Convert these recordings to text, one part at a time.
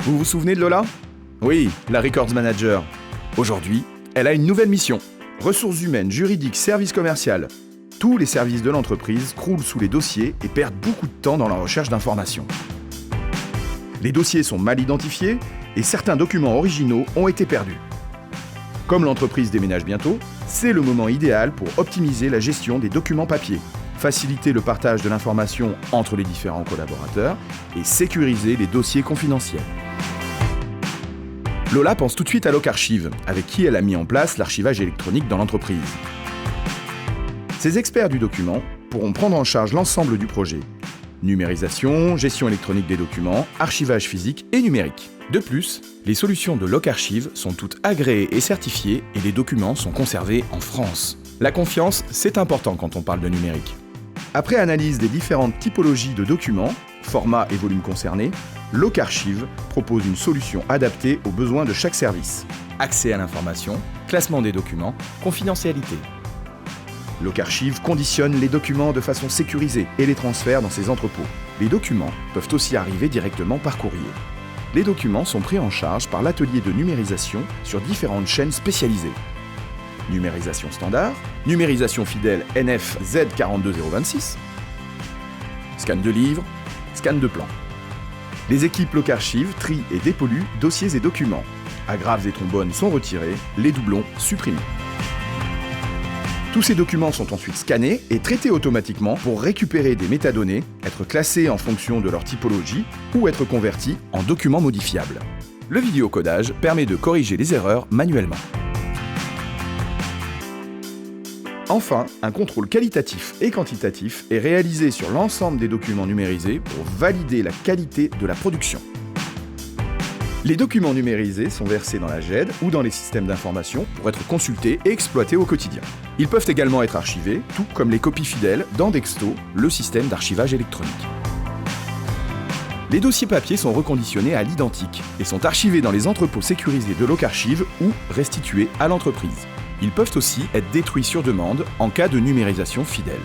Vous vous souvenez de Lola ? Oui, la Records Manager. Aujourd'hui, elle a une nouvelle mission. Ressources humaines, juridiques, services commerciaux. Tous les services de l'entreprise croulent sous les dossiers et perdent beaucoup de temps dans la recherche d'informations. Les dossiers sont mal identifiés et certains documents originaux ont été perdus. Comme l'entreprise déménage bientôt, c'est le moment idéal pour optimiser la gestion des documents papier, faciliter le partage de l'information entre les différents collaborateurs et sécuriser les dossiers confidentiels. Lola pense tout de suite à Locarchive, avec qui elle a mis en place l'archivage électronique dans l'entreprise. Ces experts du document pourront prendre en charge l'ensemble du projet. Numérisation, gestion électronique des documents, archivage physique et numérique. De plus, les solutions de Locarchive sont toutes agréées et certifiées et les documents sont conservés en France. La confiance, c'est important quand on parle de numérique. Après analyse des différentes typologies de documents, formats et volumes concernés, Locarchive propose une solution adaptée aux besoins de chaque service. Accès à l'information, classement des documents, confidentialité. Locarchive conditionne les documents de façon sécurisée et les transfère dans ses entrepôts. Les documents peuvent aussi arriver directement par courrier. Les documents sont pris en charge par l'atelier de numérisation sur différentes chaînes spécialisées. Numérisation standard, numérisation fidèle NF Z42026, scan de livres, scan de plans. Les équipes Locarchive trient et dépolluent dossiers et documents. Agrafes et trombones sont retirés, les doublons supprimés. Tous ces documents sont ensuite scannés et traités automatiquement pour récupérer des métadonnées, être classés en fonction de leur typologie ou être convertis en documents modifiables. Le vidéocodage permet de corriger les erreurs manuellement. Enfin, un contrôle qualitatif et quantitatif est réalisé sur l'ensemble des documents numérisés pour valider la qualité de la production. Les documents numérisés sont versés dans la GED ou dans les systèmes d'information pour être consultés et exploités au quotidien. Ils peuvent également être archivés, tout comme les copies fidèles dans Dexto, le système d'archivage électronique. Les dossiers papier sont reconditionnés à l'identique et sont archivés dans les entrepôts sécurisés de Locarchive ou restitués à l'entreprise. Ils peuvent aussi être détruits sur demande en cas de numérisation fidèle.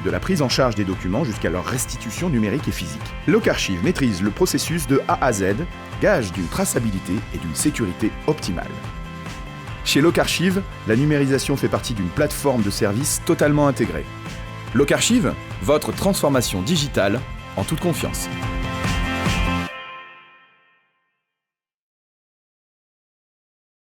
De la prise en charge des documents jusqu'à leur restitution numérique et physique. Locarchive maîtrise le processus de A à Z, gage d'une traçabilité et d'une sécurité optimale. Chez Locarchive, la numérisation fait partie d'une plateforme de services totalement intégrée. Locarchive, votre transformation digitale en toute confiance.